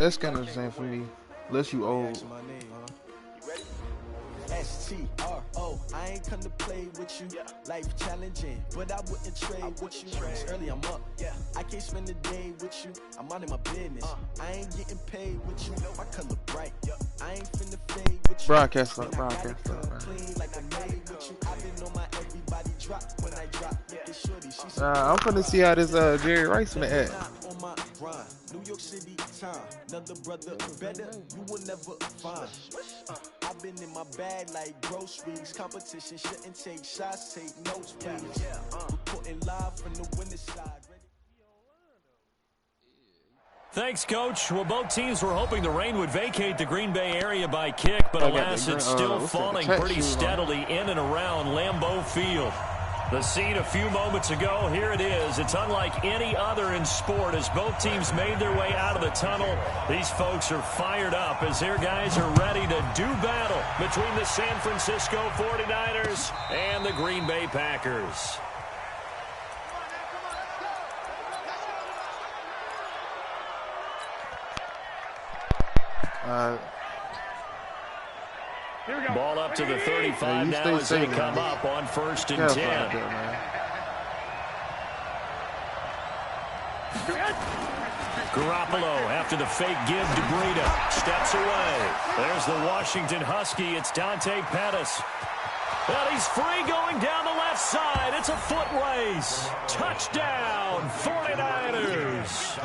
That's kind of the same for me. Unless you old. STRO, I ain't come to play with you. Life challenging, but I wouldn't trade with you. It's early, I'm up. I can't spend the day with you. I'm minding my business. I ain't getting paid with you. My color bright. I ain't finna fade with you. Broadcast up, Clean like I'm made with you. I've been on my everybody drop when I drop. I'm finna see how this Jerry Rice finna act. On my grind, New York City time. Another brother better, you will never find. I've been in my bag like groceries. Competition shouldn't take shots, take notes, please. Reporting live from the winning side. Thanks, Coach. Well, both teams were hoping the rain would vacate the Green Bay area by kick, but alas, it's still falling pretty steadily in and around Lambeau Field. The scene a few moments ago, here it is. It's unlike any other in sport as both teams made their way out of the tunnel. These folks are fired up as their guys are ready to do battle between the San Francisco 49ers and the Green Bay Packers. Ball up to the 35 now as they come up on 1st and 10. Garoppolo after the fake give to Breida. Steps away. There's the Washington Husky. It's Dante Pettis. And he's free going down the left side. It's a foot race. Touchdown, 49ers.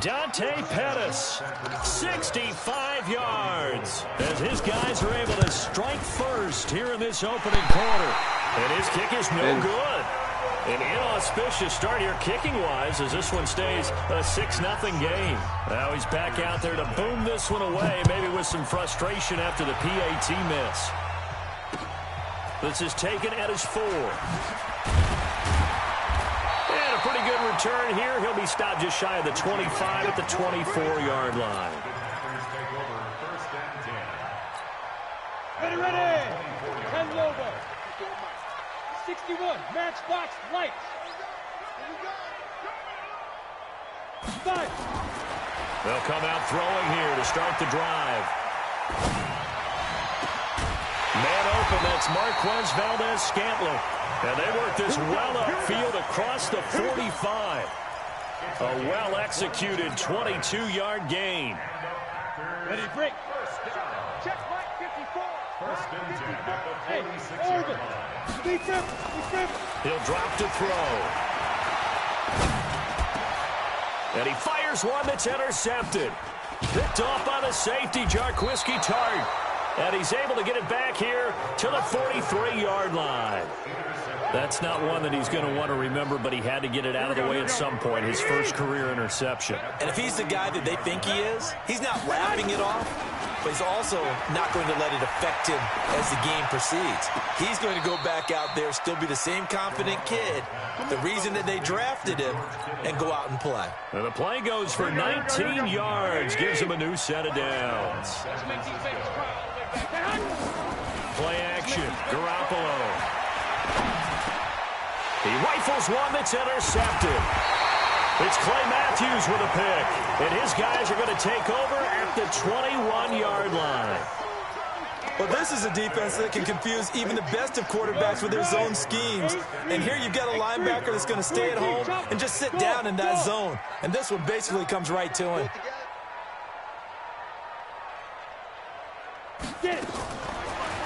Dante Pettis, 65 yards. As his guys are able to strike first here in this opening quarter. And his kick is no good. An inauspicious start here kicking-wise as this one stays a 6-0 game. Now he's back out there to boom this one away, maybe with some frustration after the PAT miss. This is taken at his 4. And a pretty good return here. He'll be stopped just shy of the 25 at the 24-yard line. Ready. 10 Lobo. 61. Matchbox lights. 5. They'll come out throwing here to start the drive. Man open, that's Marquez Valdez-Scantling. And they work this well upfield across the 45. A well-executed 22-yard gain. Ready, break. Check point 54. Hey, Orban. He'll drop to throw. And he fires one that's intercepted. Picked off by the safety, Jarquiski Tart. And he's able to get it back here to the 43-yard line. That's not one that he's going to want to remember, but he had to get it out of the way at some point, his first career interception. And if he's the guy that they think he is, he's not laughing it off, but he's also not going to let it affect him as the game proceeds. He's going to go back out there, still be the same confident kid, the reason that they drafted him, and go out and play. And the play goes for 19 yards, gives him a new set of downs. Play action, Garoppolo. He rifles one that's intercepted. It's Clay Matthews with a pick. And his guys are going to take over at the 21-yard line. Well, this is a defense that can confuse even the best of quarterbacks with their zone schemes. And here you've got a linebacker that's going to stay at home and just sit down in that zone. And this one basically comes right to him.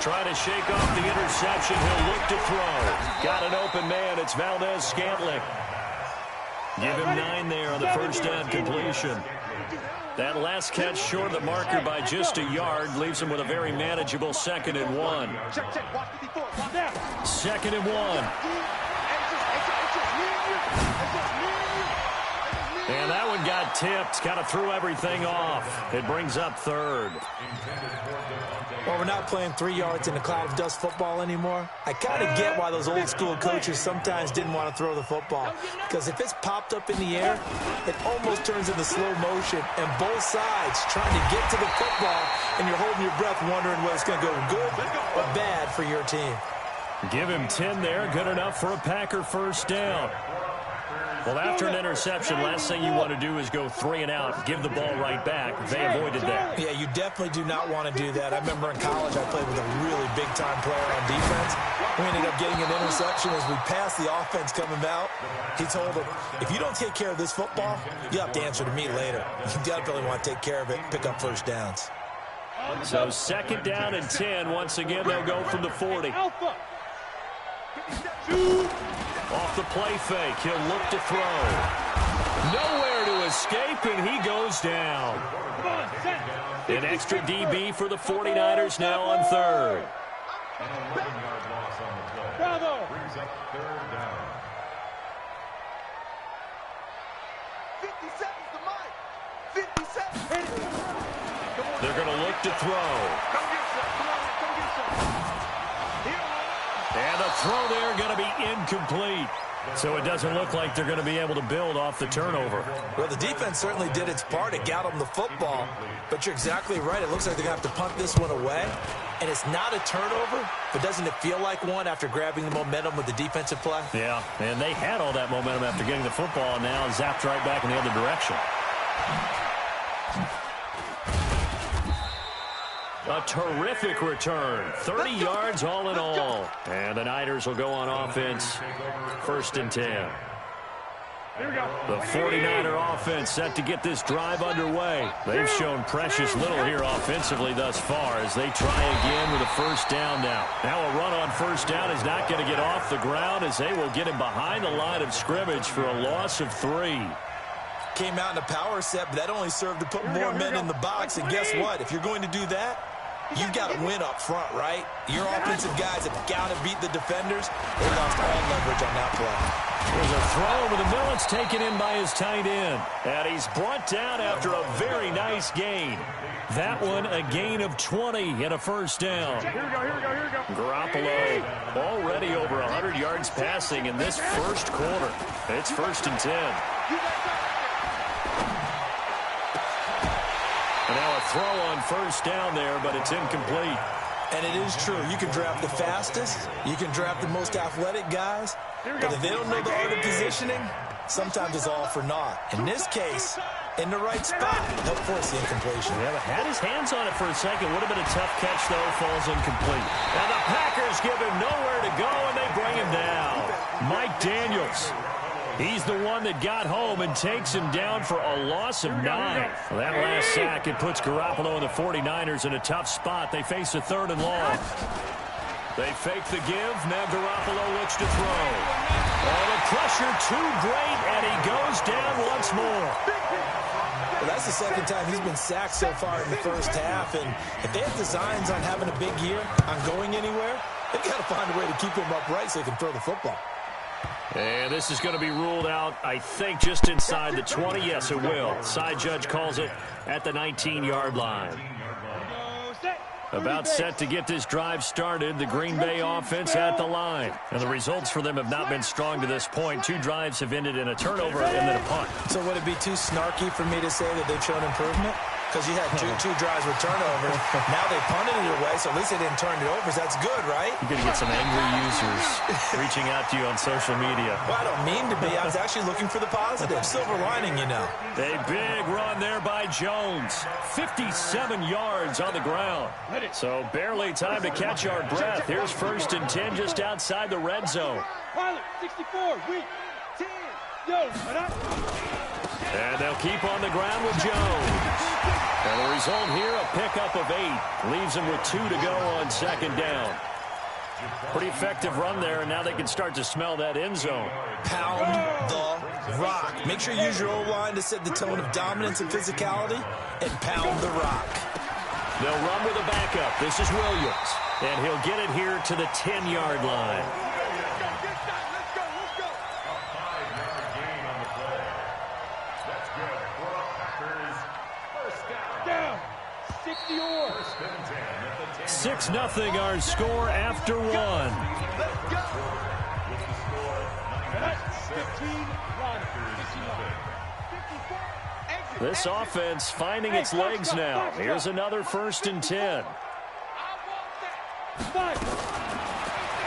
Trying to shake off the interception. He'll look to throw. Got an open man. It's Valdez-Scantling. Give him 9 there on the first down completion. That last catch short of the marker by just a yard leaves him with a very manageable 2nd and 1. 2nd and 1. And that one got tipped. Kind of threw everything off. It brings up 3rd. Well, we're not playing 3 yards in a cloud of dust football anymore. I kind of get why those old school coaches sometimes didn't want to throw the football. Because if it's popped up in the air, it almost turns into slow motion. And both sides trying to get to the football, and you're holding your breath wondering whether it's going to go good or bad for your team. Give him 10 there. Good enough for a Packer first down. Well, after an interception, last thing you want to do is go 3 and out, give the ball right back. They avoided that. Yeah, you definitely do not want to do that. I remember in college I played with a really big-time player on defense. We ended up getting an interception as we passed the offense coming out. He told him, if you don't take care of this football, you have to answer to me later. You definitely want to take care of it, pick up first downs. So 2nd down and 10. Once again, they'll go from the 40. Off the play fake, he'll look to throw. Nowhere to escape, and he goes down. An extra DB for the 49ers now on 3rd. An 11-yard loss on the play. Bravo. Brings up 3rd down. 50 seconds to Mike. 50 seconds. They're going to look to throw. Come get some. Come get some. And the throw there going to be incomplete. So it doesn't look like they're going to be able to build off the turnover. Well, the defense certainly did its part. It got them the football. But you're exactly right. It looks like they're going to have to punt this one away. And it's not a turnover, but doesn't it feel like one after grabbing the momentum with the defensive play? Yeah, and they had all that momentum after getting the football, and now zapped right back in the other direction. A terrific return. 30 yards all in all. And the Niners will go on offense. 1st and 10. The 49er offense set to get this drive underway. They've shown precious little here offensively thus far as they try again with a 1st down now. Now a run on 1st down is not going to get off the ground as they will get him behind the line of scrimmage for a loss of 3. Came out in a power set, but that only served to put more men in the box. And guess what? If you're going to do that, you've got to win up front, right? Your offensive guys have got to beat the defenders. They lost all leverage on that play. There's a throw over the middle. It's taken in by his tight end. And he's brought down after a very nice gain. That one, a gain of 20 and a 1st down. Here we go. Garoppolo already over 100 yards passing in this 1st quarter. It's 1st and 10. And now a throw on 1st down there, but it's incomplete. And it is true. You can draft the fastest. You can draft the most athletic guys. But if they don't know the art of positioning, sometimes it's all for naught. In this case, in the right spot, they'll force the incompletion. Yeah, but had his hands on it for a second. Would have been a tough catch, though. Falls incomplete. And the Packers give him nowhere to go, and they bring him down. Mike Daniels. He's the one that got home and takes him down for a loss of 9. Well, that last sack, it puts Garoppolo and the 49ers in a tough spot. They face a 3rd and long. They fake the give. Now Garoppolo looks to throw. Oh, the pressure too great, and he goes down once more. Well, that's the 2nd time he's been sacked so far in the 1st half. And if they have designs on having a big year, on going anywhere, they've got to find a way to keep him upright so they can throw the football. And this is going to be ruled out, I think, just inside the 20. Yes, it will. Side judge calls it at the 19-yard line. About set to get this drive started, the Green Bay offense at the line. And the results for them have not been strong to this point. 2 drives have ended in a turnover and then a punt. So would it be too snarky for me to say that they've shown improvement? Because you had two drives with turnovers. Now they punted it away, so at least they didn't turn it over. So that's good, right? You're going to get some angry users reaching out to you on social media. Well, I don't mean to be. I was actually looking for the positive. Silver lining, you know. A big run there by Jones. 57 yards on the ground. So barely time to catch our breath. Here's 1st and 10 just outside the red zone. Pilot, 64, weak, 10, yo, and they'll keep on the ground with Jones. And the result here, a pickup of 8. Leaves them with 2 to go on 2nd down. Pretty effective run there, and now they can start to smell that end zone. Pound the rock. Make sure you use your O-line to set the tone of dominance and physicality, and pound the rock. They'll run with a backup. This is Williams. And he'll get it here to the 10-yard line. down, 6-0 our score after 1. This offense finding its legs now. Here's another 1st and 10.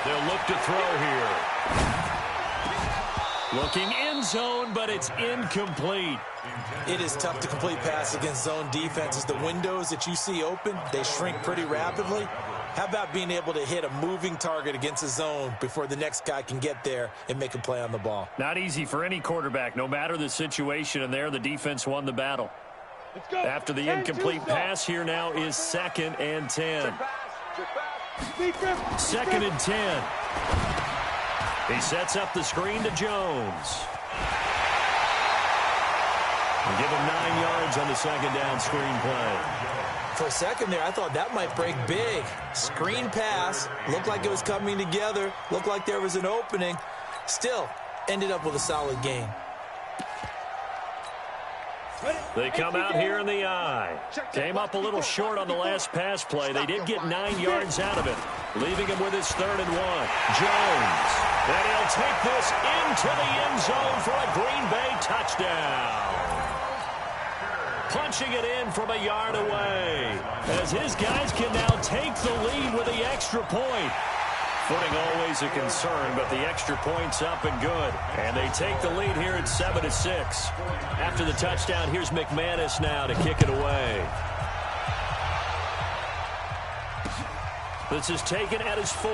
They'll look to throw here. Looking end zone, but it's incomplete. It is tough to complete pass against zone defenses. The windows that you see open, they shrink pretty rapidly. How about being able to hit a moving target against a zone before the next guy can get there and make a play on the ball? Not easy for any quarterback, no matter the situation, and there the defense won the battle. After the incomplete pass, here now is 2nd and 10. 2nd and 10. He sets up the screen to Jones. And give him 9 yards on the 2nd down screen play. For a second there, I thought that might break big. Screen pass, looked like it was coming together, looked like there was an opening. Still, ended up with a solid gain. They come out here in the eye. Came up a little short on the last pass play. They did get 9 yards out of it, leaving him with his 3rd and 1. Jones. And he'll take this into the end zone for a Green Bay touchdown. Punching it in from a yard away, as his guys can now take the lead with the extra point. Footing always a concern, but the extra point's up and good. And they take the lead here at 7-6. After the touchdown, here's McManus now to kick it away. This is taken at his 4.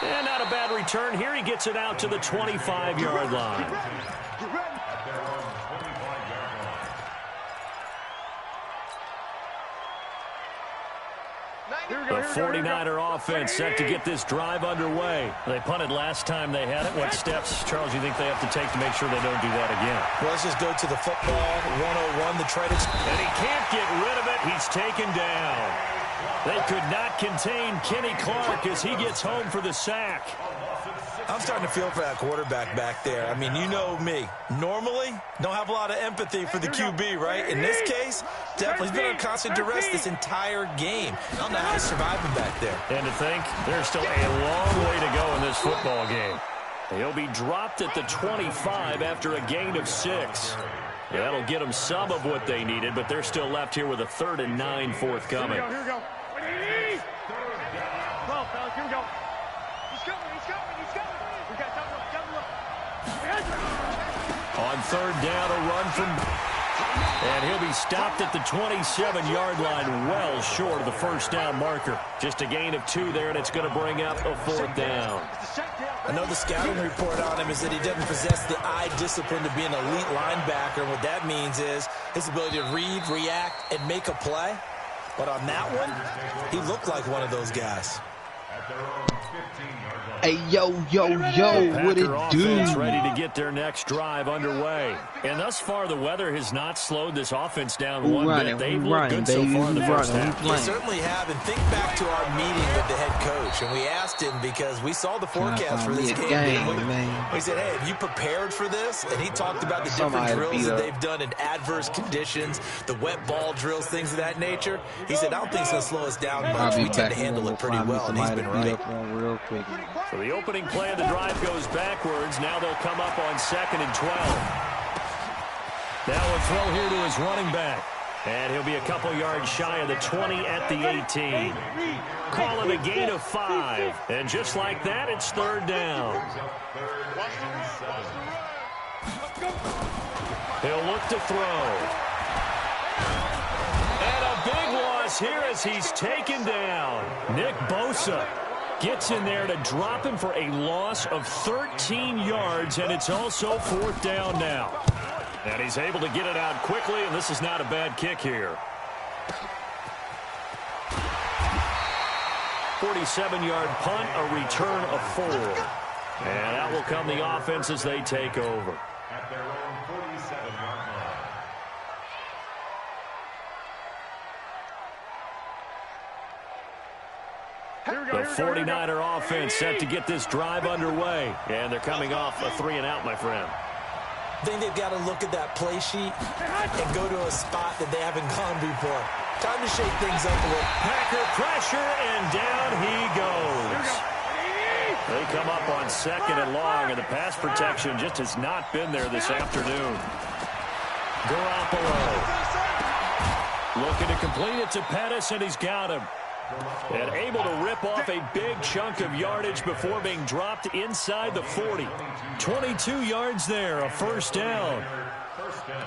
And not a bad return here. He gets it out to the 25-yard line. The 49er offense set to get this drive underway. They punted last time they had it. What steps, Charles, you think they have to take to make sure they don't do that again? Well, let's just go to the football 101, the try to... And he can't get rid of it. He's taken down. They could not contain Kenny Clark as he gets home for the sack. I'm starting to feel for that quarterback back there. I mean, you know me. Normally, don't have a lot of empathy for the QB, right? In this case, definitely he's been under constant duress this entire game. I don't know how he's surviving back there. And to think, there's still a long way to go in this football game. He'll be dropped at the 25 after a gain of 6. That'll get them some of what they needed, but they're still left here with a 3rd and 9 forthcoming. Here we go. Well, fellas, here we go. He's coming. We got double up. On 3rd down, a run from... And he'll be stopped at the 27-yard line, well short of the 1st down marker. Just a gain of 2 there, and it's going to bring up a 4th down. I know the scouting report on him is that he doesn't possess the eye discipline to be an elite linebacker. And what that means is his ability to read, react, and make a play. But on that one, he looked like one of those guys. Hey, yo, what it do? Ready to get their next drive underway. And thus far, the weather has not slowed this offense down one bit. They've looked good so far in the first half. They certainly have. And think back to our meeting with the head coach. And we asked him because we saw the forecast for this game. We said, hey, have you prepared for this? And he talked about the different drills that they've done in adverse conditions, the wet ball drills, things of that nature. He said, I don't think it's going to slow us down much. We tend to handle it pretty well, and he's been right. So the opening play of the drive goes backwards. Now they'll come up on 2nd and 12. Now a throw here to his running back. And he'll be a couple yards shy of the 20 at the 18. Call it a gain of 5. And just like that, it's 3rd down. He'll look to throw. And a big loss here as he's taken down. Nick Bosa gets in there to drop him for a loss of 13 yards, and it's also 4th down now. And he's able to get it out quickly, and this is not a bad kick here. 47-yard punt, a return of 4. And out will come the offense as they take over. At their own 47-yard line. The 49er offense set to get this drive underway. And they're coming off a 3-and-out, my friend. I think they've got to look at that play sheet and go to a spot that they haven't gone before. Time to shake things up a little. Packer pressure, and down he goes. They come up on 2nd and long, and the pass protection just has not been there this afternoon. Garoppolo looking to complete it to Pettis, and he's got him. And able to rip off a big chunk of yardage before being dropped inside the 40. 22 yards there, a first down. First down.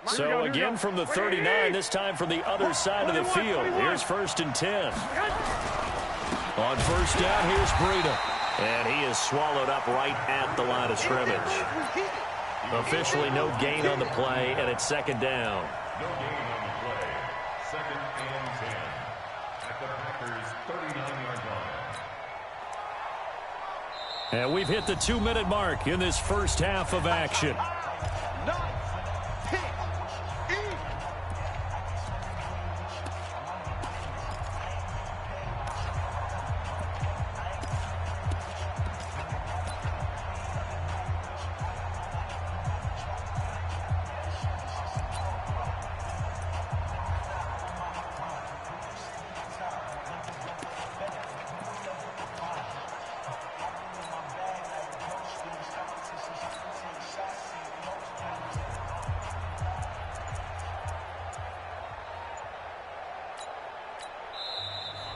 So again from the 39, this time from the other side of the field. Here's 1st and 10. On first down, here's Breida. And he is swallowed up right at the line of scrimmage. Officially no gain on the play, and it's 2nd down. No gain on the play. 2nd and 10. At the Packers' 39-yard line. And we've hit the 2-minute mark in this first half of action.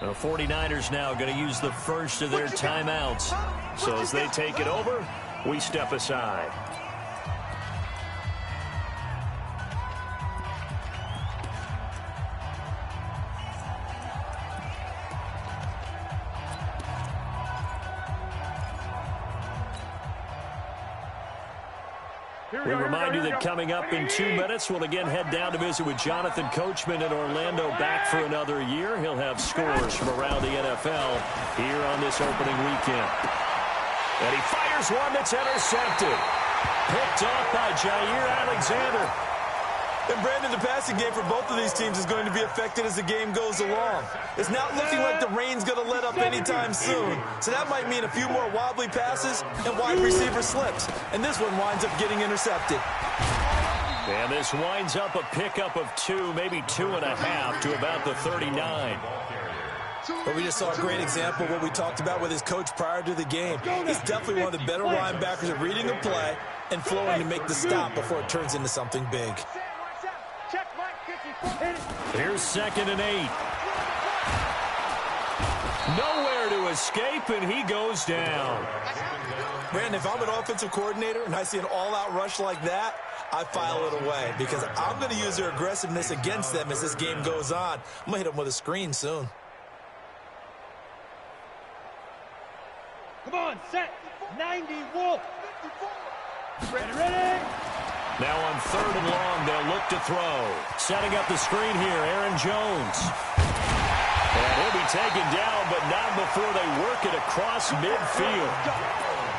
The 49ers now going to use the first of their timeouts. So as they take it over, we step aside. We remind you that coming up in 2 minutes, we'll again head down to visit with Jonathan Coachman in Orlando, back for another year. He'll have scores from around the NFL here on this opening weekend. And he fires one that's intercepted. Picked off by Jair Alexander. And Brandon, the passing game for both of these teams is going to be affected as the game goes along. It's not looking like the rain's going to let up anytime soon. So that might mean a few more wobbly passes and wide receiver slips. And this one winds up getting intercepted. And this winds up a pickup of 2, maybe 2.5 to about the 39. But we just saw a great example of what we talked about with his coach prior to the game. He's definitely one of the better linebackers at reading a play and flowing to make the stop before it turns into something big. Here's 2nd and 8. Nowhere to escape, and he goes down. Brandon, if I'm an offensive coordinator and I see an all-out rush like that, I file it away because I'm going to use their aggressiveness against them as this game goes on. I'm going to hit them with a screen soon. Come on, set. 90, Wolf. Ready. Now on 3rd and long, they'll look to throw. Setting up the screen here, Aaron Jones. And he'll be taken down, but not before they work it across midfield.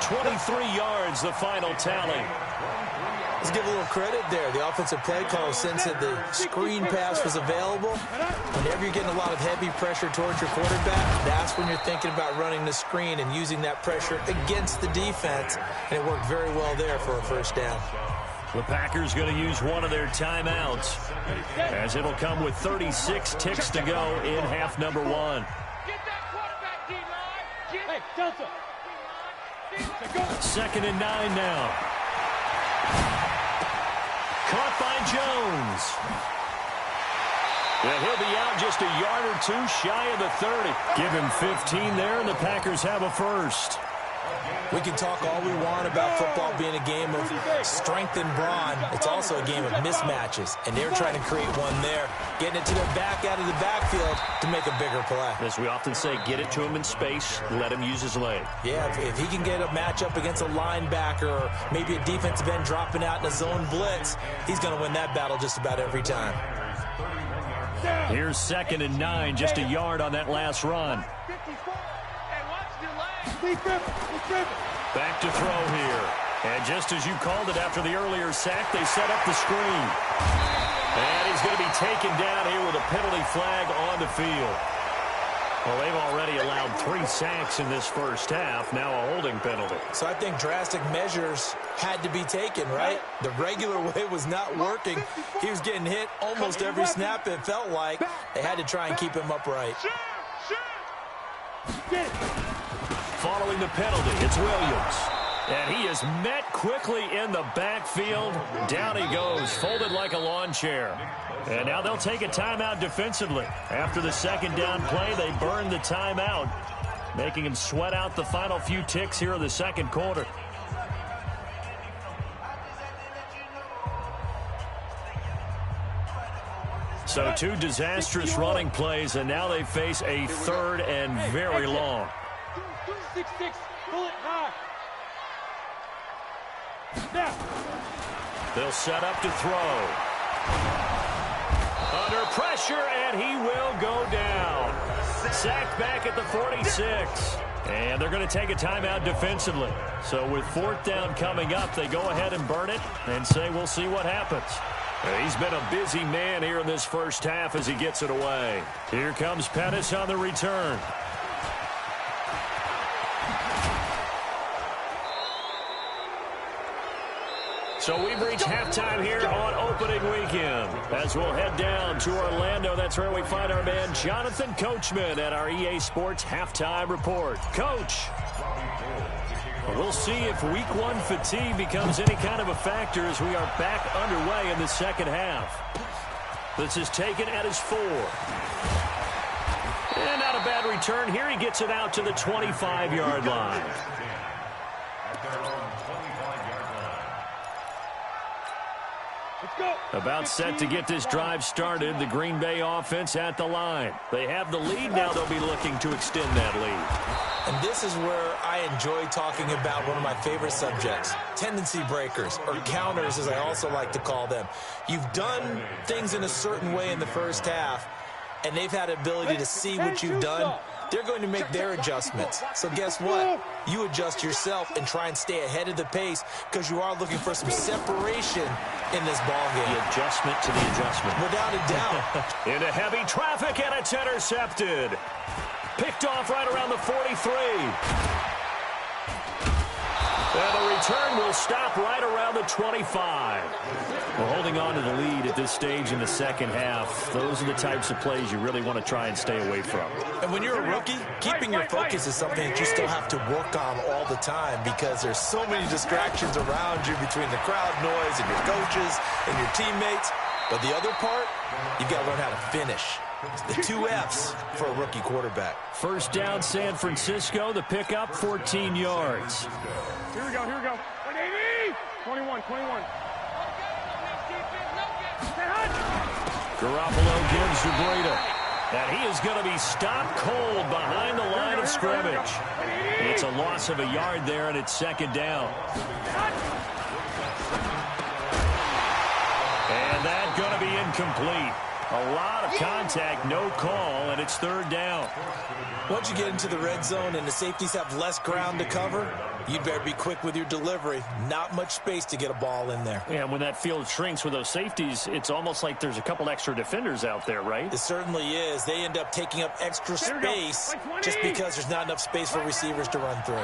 23 yards, the final tally. Let's give a little credit there. The offensive play call sense that the screen pass was available. Whenever you're getting a lot of heavy pressure towards your quarterback, that's when you're thinking about running the screen and using that pressure against the defense. And it worked very well there for a first down. The Packers going to use one of their timeouts, as it'll come with 36 ticks to go in half number 1. Get that quarterback, D-line. Hey, Delta. 2nd and 9 now. Caught by Jones. And he'll be out just a yard or 2 shy of the 30. Give him 15 there, and the Packers have a first. We can talk all we want about football being a game of strength and brawn. It's also a game of mismatches, and they're trying to create one there, getting it to their back out of the backfield to make a bigger play. As we often say, get it to him in space, let him use his leg. Yeah, if he can get a matchup against a linebacker or maybe a defensive end dropping out in a zone blitz, he's going to win that battle just about every time. Here's 2nd and 9, just a yard on that last run. Back to throw here. And just as you called it after the earlier sack, they set up the screen. And he's going to be taken down here with a penalty flag on the field. Well, they've already allowed 3 sacks in this first half, now a holding penalty. So I think drastic measures had to be taken, right? The regular way was not working. He was getting hit almost every snap, it felt like. They had to try and keep him upright. Following the penalty, it's Williams. And he is met quickly in the backfield. Down he goes, folded like a lawn chair. And now they'll take a timeout defensively. After the second down play, they burn the timeout, making him sweat out the final few ticks here in the second quarter. So 2 disastrous running plays, and now they face a third and very long. 2-6-6, pull it high. Now. They'll set up to throw. Under pressure, and he will go down. Sacked back at the 46. And they're going to take a timeout defensively. So with 4th down coming up, they go ahead and burn it and say we'll see what happens. He's been a busy man here in this first half as he gets it away. Here comes Pettis on the return. So we've reached halftime here on opening weekend. As we'll head down to Orlando, that's where we find our man Jonathan Coachman at our EA Sports Halftime Report. Coach, we'll see if Week 1 fatigue becomes any kind of a factor as we are back underway in the second half. This is taken at his 4. And not a bad return here. He gets it out to the 25-yard line. About set to get this drive started. The Green Bay offense at the line. They have the lead now. They'll be looking to extend that lead. And this is where I enjoy talking about one of my favorite subjects, tendency breakers, or counters as I also like to call them. You've done things in a certain way in the first half, and they've had the ability to see what you've done. They're going to make their adjustments. So guess what? You adjust yourself and try and stay ahead of the pace because you are looking for some separation in this ball game. The adjustment to the adjustment. Without a doubt. Into heavy traffic, and it's intercepted. Picked off right around the 43. And the return will stop right around the 25. We're holding on to the lead at this stage in the second half. Those are the types of plays you really want to try and stay away from. And when you're a rookie, keeping your focus is something that you still have to work on all the time because there's so many distractions around you between the crowd noise and your coaches and your teammates. But the other part, you've got to learn how to finish. The 2 F's for a rookie quarterback. First down, San Francisco. The pickup, 14 yards. Here we go, here we go. 21. Garoppolo gives to Breida. And he is going to be stopped cold behind the line of scrimmage. It's a loss of a yard there, and it's second down. And that's going to be incomplete. A lot of contact, no call, and it's third down. Once you get into the red zone and the safeties have less ground to cover, you'd better be quick with your delivery. Not much space to get a ball in there. Yeah, when that field shrinks with those safeties, it's almost like there's a couple extra defenders out there, right? It certainly is. They end up taking up extra space just because there's not enough space for receivers to run through.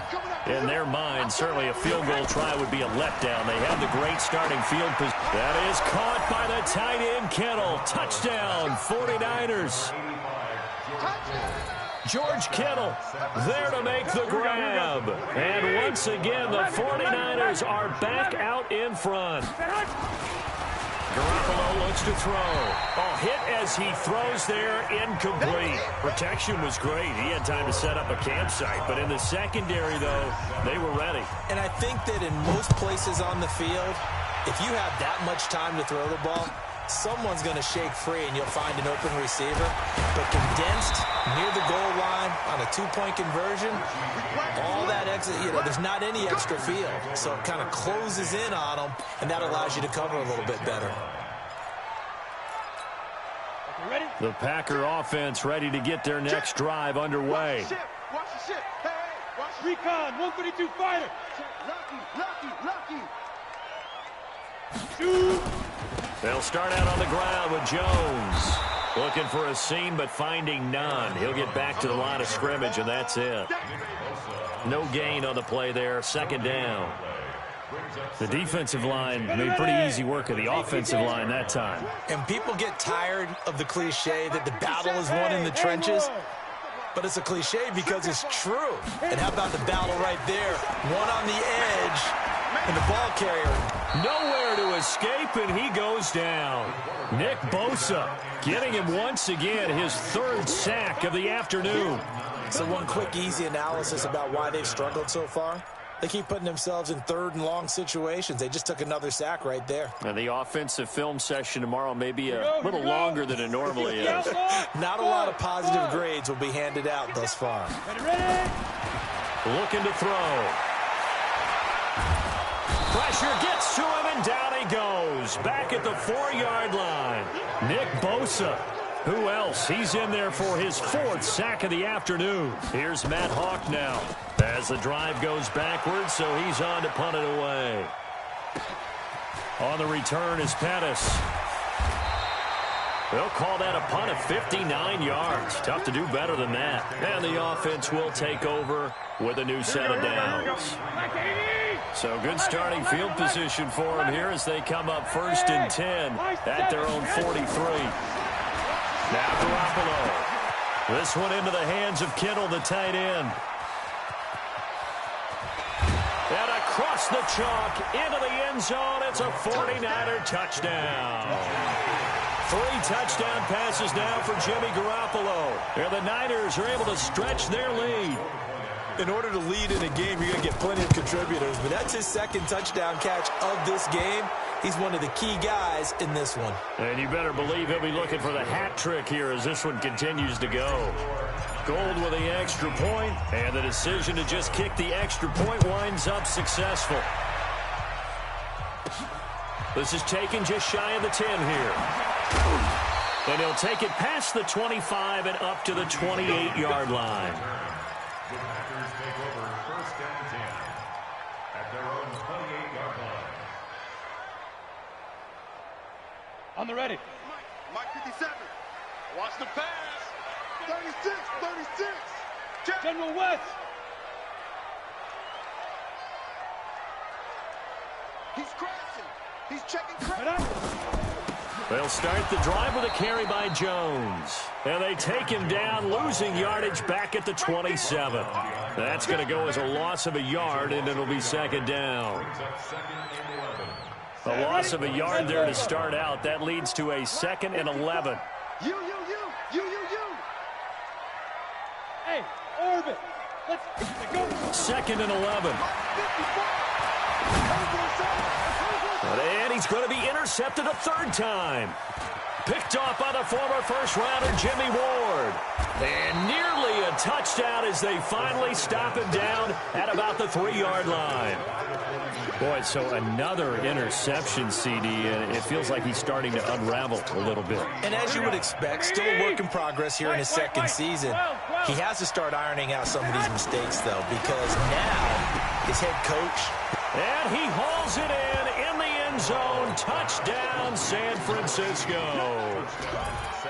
In their mind, certainly a field goal try would be a letdown. They have the great starting field position. That is caught by the tight end, Kittle. Touchdown, 49ers. George Kittle there to make the grab. And once again, the 49ers are back out in front. Garoppolo looks to throw. Oh, hit as he throws there, incomplete. Protection was great. He had time to set up a campsite. But in the secondary, though, they were ready. And I think that in most places on the field, if you have that much time to throw the ball, someone's going to shake free and you'll find an open receiver. But condensed near the goal line on a 2-point conversion, all that extra, there's not any extra field. So it kind of closes in on them, and that allows you to cover a little bit better. The Packer offense ready to get their next drive underway. Watch the ship. Hey, watch recon, 132 fighter. Lucky. They'll start out on the ground with Jones. Looking for a seam, but finding none. He'll get back to the line of scrimmage, and that's it. No gain on the play there. Second down. The defensive line made pretty easy work of the offensive line that time. And people get tired of the cliche that the battle is won in the trenches. But it's a cliche because it's true. And how about the battle right there? One on the edge, and the ball carrier. Nowhere to escape, and he goes down. Nick Bosa getting him once again his third sack of the afternoon. So one quick, easy analysis about why they've struggled so far. They keep putting themselves in third and long situations. They just took another sack right there. And the offensive film session tomorrow may be a little longer than it normally is. Not a lot of positive grades will be handed out thus far. Looking to throw. Pressure gets to him, and down he goes. Back at the 4-yard line. Nick Bosa. Who else? He's in there for his fourth sack of the afternoon. Here's Matt Hawk now as the drive goes backwards, so he's on to punt it away. On the return is Pettis. They'll call that a punt of 59 yards. Tough to do better than that. And the offense will take over with a new set of downs. So good starting field position for them here as they come up 1st and 10 at their own 43. Now Garoppolo. This one into the hands of Kittle, the tight end. And across the chalk into the end zone. It's a 49er touchdown. 3 touchdown passes now for Jimmy Garoppolo. And the Niners are able to stretch their lead. In order to lead in a game, you're going to get plenty of contributors. But that's his second touchdown catch of this game. He's one of the key guys in this one. And you better believe he'll be looking for the hat trick here as this one continues to go. Gold with the extra point, and the decision to just kick the extra point winds up successful. This is taken just shy of the 10 here. And he'll take it past the 25 and up to the 28-yard line. The Packers take over 1st and 10 at their own 28-yard line. On the ready. Mike 57. Watch the pass. 36, 36. General West. He's crashing. He's checking crash. They'll start the drive with a carry by Jones. And they take him down, losing yardage back at the 27. That's going to go as a loss of a yard, and it'll be second down. A loss of a yard there to start out. That leads to a 2nd and 11. You. Hey, orbit. Let's go. 2nd and 11. And he's going to be intercepted a 3rd time. Picked off by the former first-rounder Jimmy Ward. And nearly a touchdown as they finally stop him down at about the 3-yard line. Boy, so another interception, CD, and it feels like he's starting to unravel a little bit. And as you would expect, still a work in progress here in his second season. He has to start ironing out some of these mistakes, though, because now his head coach. And he hauls it in the end zone. Touchdown, San Francisco.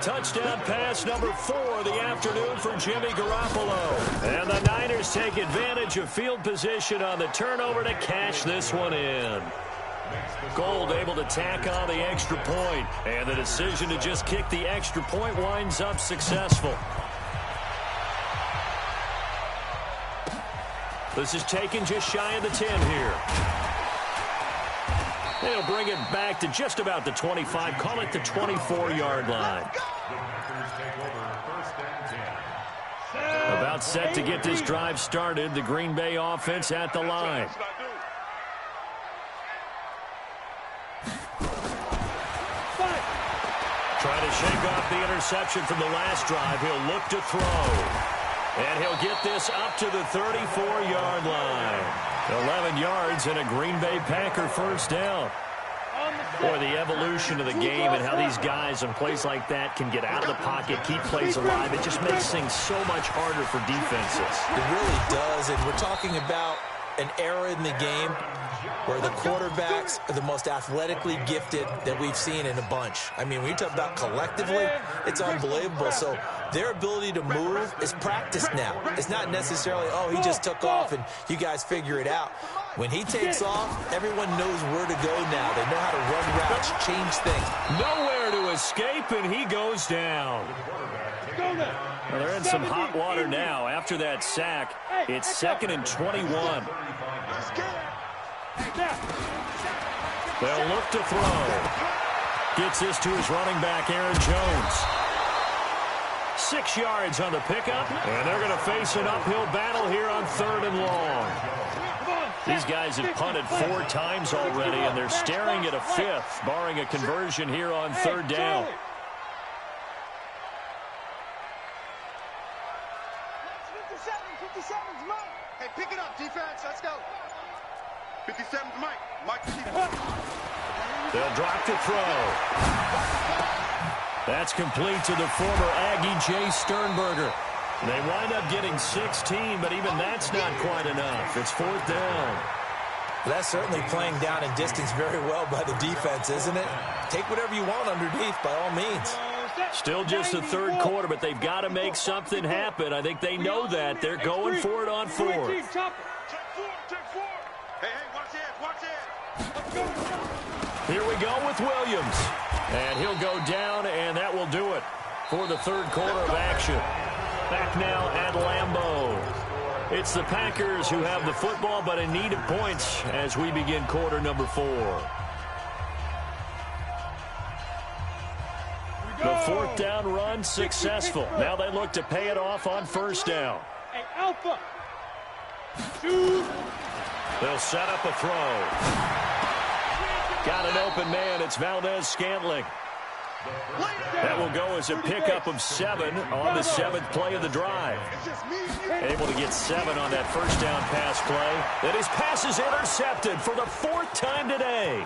Touchdown pass number 4 of the afternoon for Jimmy Garoppolo. And the Niners take advantage of field position on the turnover to cash this one in. Gold able to tack on the extra point. And the decision to just kick the extra point winds up successful. This is taken just shy of the 10 here. They'll bring it back to just about the 25. Call it the 24-yard line. About set to get this drive started. The Green Bay offense at the line. Trying to shake off the interception from the last drive. He'll look to throw. And he'll get this up to the 34-yard line. 11 yards and a Green Bay Packer first down. Boy, the evolution of the game and how these guys in plays like that can get out of the pocket, keep plays alive, it just makes things so much harder for defenses. It really does, and we're talking about an era in the game where the quarterbacks are the most athletically gifted that we've seen in a bunch. I mean, when you talk about collectively, it's unbelievable. So their ability to move is practiced now. It's not necessarily, oh, he just took off and you guys figure it out. When he takes off, everyone knows where to go now. They know how to run routes, change things. Nowhere to escape, and he goes down. Well, they're in some hot water now. After that sack, it's 2nd and 21. They'll look to throw. Gets this to his running back, Aaron Jones. 6 yards on the pickup, and they're going to face an uphill battle here on 3rd and long. These guys have punted 4 times already, and they're staring at a 5th, barring a conversion here on 3rd down. Hey, pick it up, defense. Let's go. 57's Mike. Mike, They'll drop to throw. That's complete to the former Aggie, Jay Sternberger. They wind up getting 16, but even that's not quite enough. It's 4th down. Well, that's certainly playing down in distance very well by the defense, isn't it? Take whatever you want underneath, by all means. Still just the 3rd quarter, but they've got to make something happen. I think they know that. They're going for it on 4th. Hey, watch it. Here we go with Williams. And he'll go down, and that will do it for the 3rd quarter of action. Back now at Lambeau. It's the Packers who have the football, but in need of points as we begin quarter number 4. The 4th down run successful. Now they look to pay it off on 1st down. Hey, Alpha. Shoot. They'll set up a throw. Got an open man. It's Valdez-Scantling. That will go as a pickup of 7 on the 7th play of the drive. Able to get 7 on that 1st down pass play. And his pass is intercepted for the 4th time today.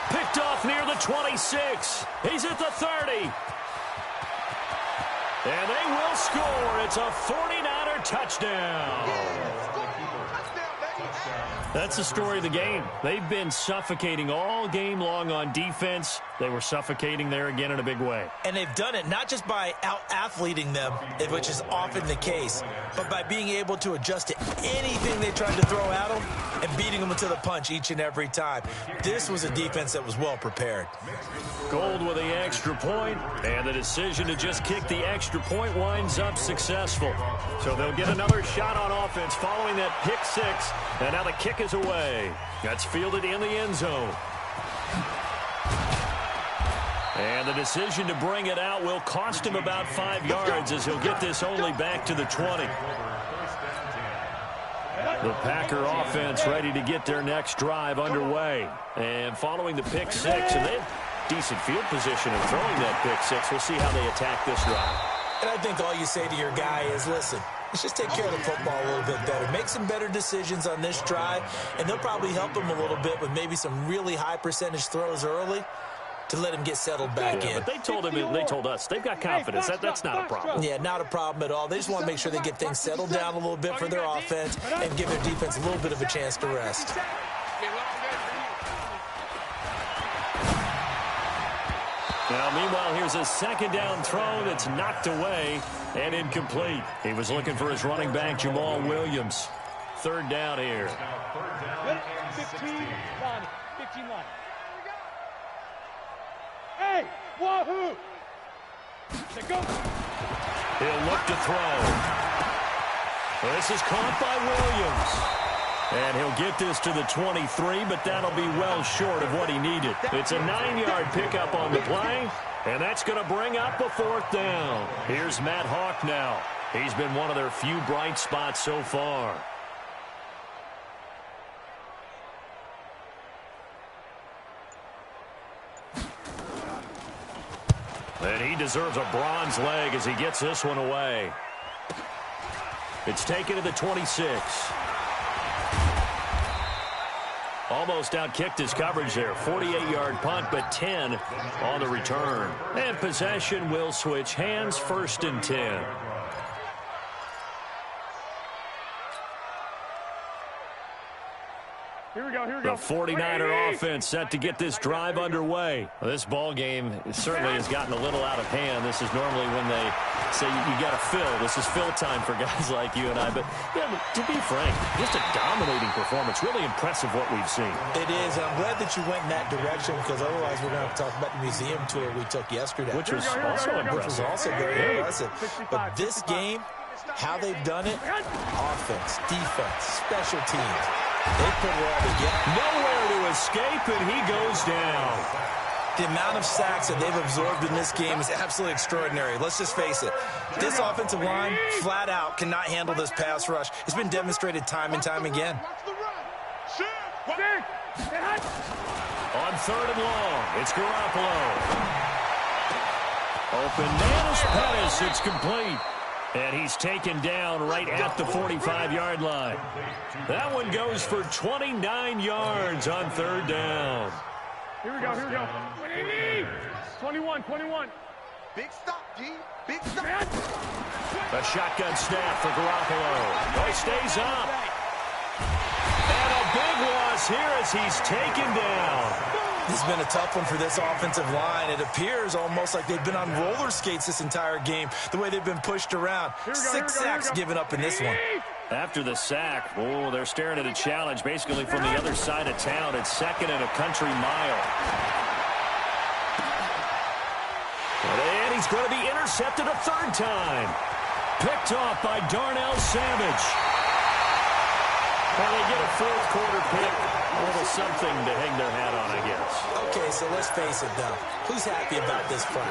Picked off near the 26. He's at the 30. And they will score. It's a 49er touchdown. That's the story of the game. They've been suffocating all game long on defense. They were suffocating there again in a big way. And they've done it not just by out-athleting them, which is often the case, but by being able to adjust to anything they tried to throw at them and beating them to the punch each and every time. This was a defense that was well prepared. Gold with the extra point, and the decision to just kick the extra point winds up successful. So they'll get another shot on offense following that pick 6, and now the kick is away. That's fielded in the end zone. And the decision to bring it out will cost him about 5 yards as he'll get this only back to the 20. The Packer offense ready to get their next drive underway. And following the pick 6, and they have decent field position in throwing that pick 6. We'll see how they attack this drive. And I think all you say to your guy is, listen, let's just take care of the football a little bit better. Make some better decisions on this drive, and they'll probably help him a little bit with maybe some really high percentage throws early to let him get settled back in. But they told him, and they told us, they've got confidence. That's not a problem. Yeah, not a problem at all. They just want to make sure they get things settled down a little bit for their offense and give their defense a little bit of a chance to rest. Now, meanwhile, here's a 2nd down throw that's knocked away and incomplete. He was looking for his running back, Jamal Williams. 3rd down here. 15 line. 15 line. Hey, wahoo! Go. He'll look to throw. This is caught by Williams. And he'll get this to the 23, but that'll be well short of what he needed. It's a 9-yard pickup on the play, and that's going to bring up a 4th down. Here's Matt Hawk now. He's been one of their few bright spots so far. And he deserves a bronze leg as he gets this one away. It's taken to the 26. Almost outkicked his coverage there. 48-yard punt, but 10 on the return. And possession will switch hands, 1st and 10. Here we go. The 49er offense set to get this drive underway. Well, this ball game certainly has gotten a little out of hand. This is normally when they say you got to fill. This is fill time for guys like you and I. But yeah, to be frank, just a dominating performance. Really impressive what we've seen. It is, and I'm glad that you went in that direction because otherwise we're going to have to talk about the museum tour we took yesterday. Which was also impressive. Which was also very impressive. But this game, how they've done it, offense, defense, special teams, they put it all together. Nowhere to escape, and he goes down. The amount of sacks that they've absorbed in this game is absolutely extraordinary. Let's just face it. This offensive line, flat out, cannot handle this pass rush. It's been demonstrated time and time again. On 3rd and long, it's Garoppolo. Open man is Pettis. It's complete. And he's taken down right at the 45-yard line. That one goes for 29 yards on 3rd down. Here we go. 21. Big stop, G. Big stop. A shotgun snap for Garoppolo. He stays up. And a big loss here as he's taken down. This has been a tough one for this offensive line. It appears almost like they've been on roller skates this entire game, the way they've been pushed around. 6 sacks given up in this one. After the sack, they're staring at a challenge basically from the other side of town. It's 2nd and a country mile. And he's going to be intercepted a 3rd time. Picked off by Darnell Savage. Well, they get a 4th quarter pick. A little something to hang their hat on, I guess. Okay, so let's face it, though. Who's happy about this play?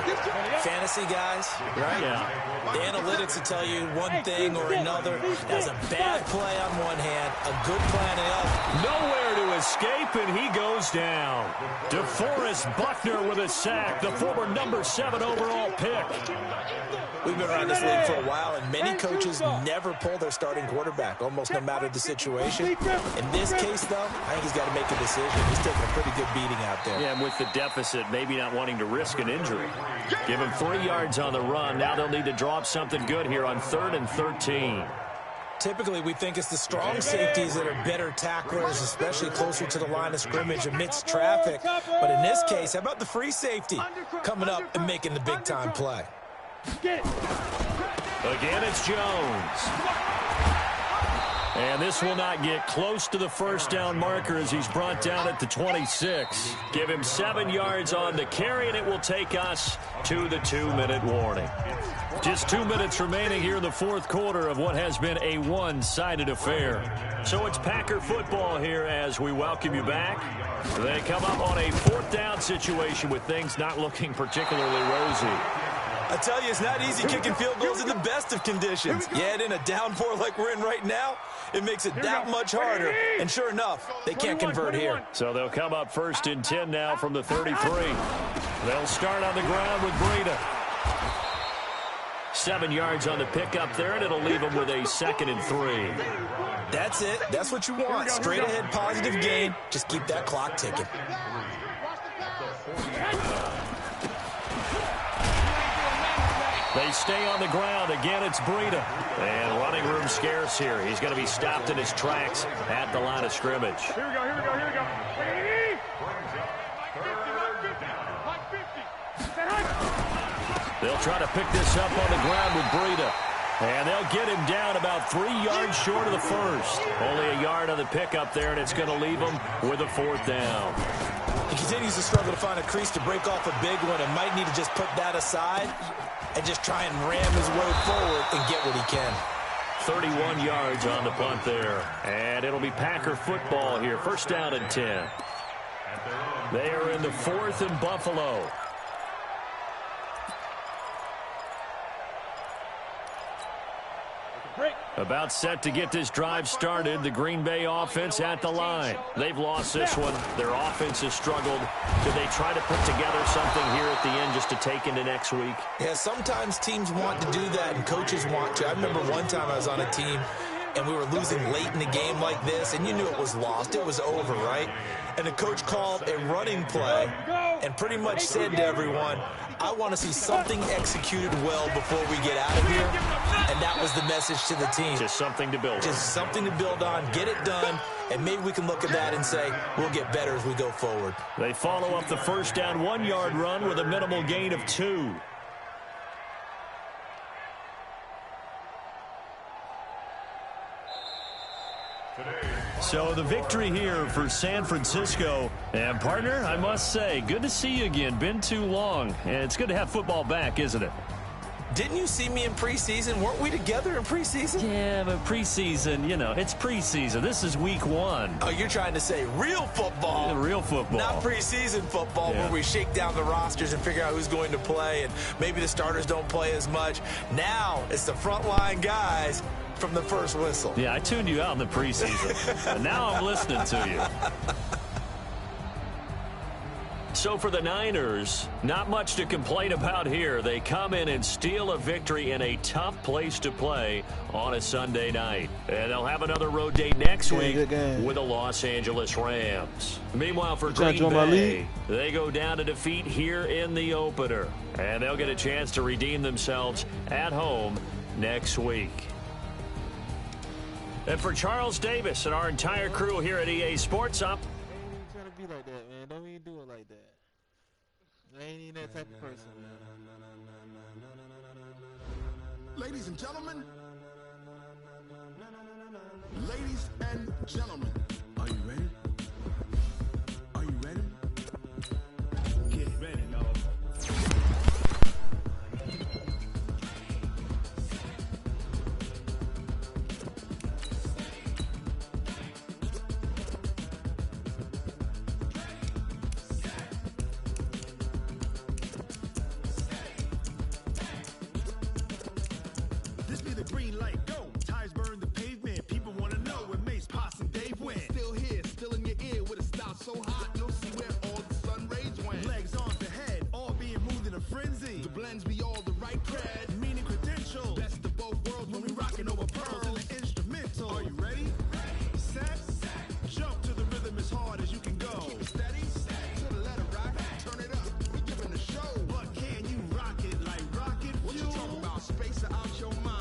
Fantasy guys, right? Yeah. The analytics will tell you one thing or another. That's a bad play on one hand, a good play on the other. Nowhere to escape, and he goes down. DeForest Buckner with a sack, the former number 7 overall pick. We've been around this league for a while, and many coaches never pull their starting quarterback, almost no matter the situation. In this case, though, I think he's got to make a decision. He's taking a pretty good beating out there. Yeah, and with the deficit, maybe not wanting to risk an injury. Give him 3 yards on the run. Now they'll need to draw up something good here on 3rd and 13. Typically, we think it's the strong safeties that are better tacklers, especially closer to the line of scrimmage amidst traffic. But in this case, how about the free safety coming up and making the big-time play? Again, it's Jones. And this will not get close to the 1st down marker as he's brought down at the 26. Give him 7 yards on the carry, and it will take us to the 2-minute warning. Just 2 minutes remaining here in the 4th quarter of what has been a one-sided affair. So it's Packer football here as we welcome you back. They come up on a 4th down situation with things not looking particularly rosy. I tell you, it's not easy kicking field goals in the best of conditions. Yet in a downpour like we're in right now, it makes it that much harder. And sure enough, they can't convert here. So they'll come up 1st and 10 now from the 33. They'll start on the ground with Breida. 7 yards on the pickup there, and it'll leave them with a 2nd and 3. That's it. That's what you want. Straight ahead positive gain. Just keep that clock ticking. They stay on the ground. Again, it's Breida. And running room scarce here. He's going to be stopped in his tracks at the line of scrimmage. Here we go. They'll try to pick this up on the ground with Breida. And they'll get him down about 3 yards short of the 1st. Only a yard on the pickup there, and it's going to leave him with a 4th down. He continues to struggle to find a crease to break off a big one and might need to just put that aside and just try and ram his way forward and get what he can. 31 yards on the punt there. And it'll be Packer football here. 1st down and 10. They are in the 4th and Buffalo. About set to get this drive started. The Green Bay offense at the line. They've lost this one. Their offense has struggled. Do they try to put together something here at the end just to take into next week? Yeah, sometimes teams want to do that and coaches want to. I remember one time I was on a team and we were losing late in the game like this, and you knew it was lost. It was over, right? And the coach called a running play and pretty much said to everyone, I want to see something executed well before we get out of here. And that was the message to the team. Just something to build on. Just something to build on, get it done, and maybe we can look at that and say, we'll get better as we go forward. They follow up the first down 1-yard run with a minimal gain of 2. So the victory here for San Francisco. And, partner, I must say, good to see you again. Been too long. And it's good to have football back, isn't it? Didn't you see me in preseason? Weren't we together in preseason? Yeah, but preseason, you know, it's preseason. This is week 1. Oh, you're trying to say real football. Yeah, real football. Not preseason football where we shake down the rosters and figure out who's going to play, and maybe the starters don't play as much. Now it's the frontline guys from the first whistle. Yeah, I tuned you out in the preseason. And now I'm listening to you. So for the Niners, not much to complain about here. They come in and steal a victory in a tough place to play on a Sunday night. And they'll have another road date next week with the Los Angeles Rams. Meanwhile, for Green Bay, they go down to defeat here in the opener. And they'll get a chance to redeem themselves at home next week. And for Charles Davis and our entire crew here at EA Sports, Trying to be like that, man. Don't even do it like that. I ain't even that type of person. Ladies and gentlemen, are you ready? Are you ready? Get ready, y'all. Green light, go. Tires burn the pavement. People want to know where Mace, Potts, and Dave went. Still here, still in your ear with a style so hot, you'll see where all the sun rays went. Legs on the head, all being moved in a frenzy. The blends be all the right cred, meaning credentials. Best of both worlds when we rockin' over pearls and the instrumental. Are you ready? Set, jump to the rhythm as hard as you can go. Keep it steady, to the letter rock, turn it up. We giving a show, but can you rock it like rocket? What you talking about? Space out your mind.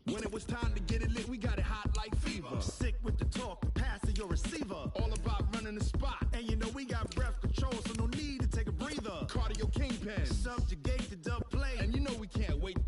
When it was time to get it lit, we got it hot like fever. Sick with the talk, passing your receiver. All about running the spot. And you know we got breath control, so no need to take a breather. Cardio kingpin, subjugate the dub play. And you know we can't wait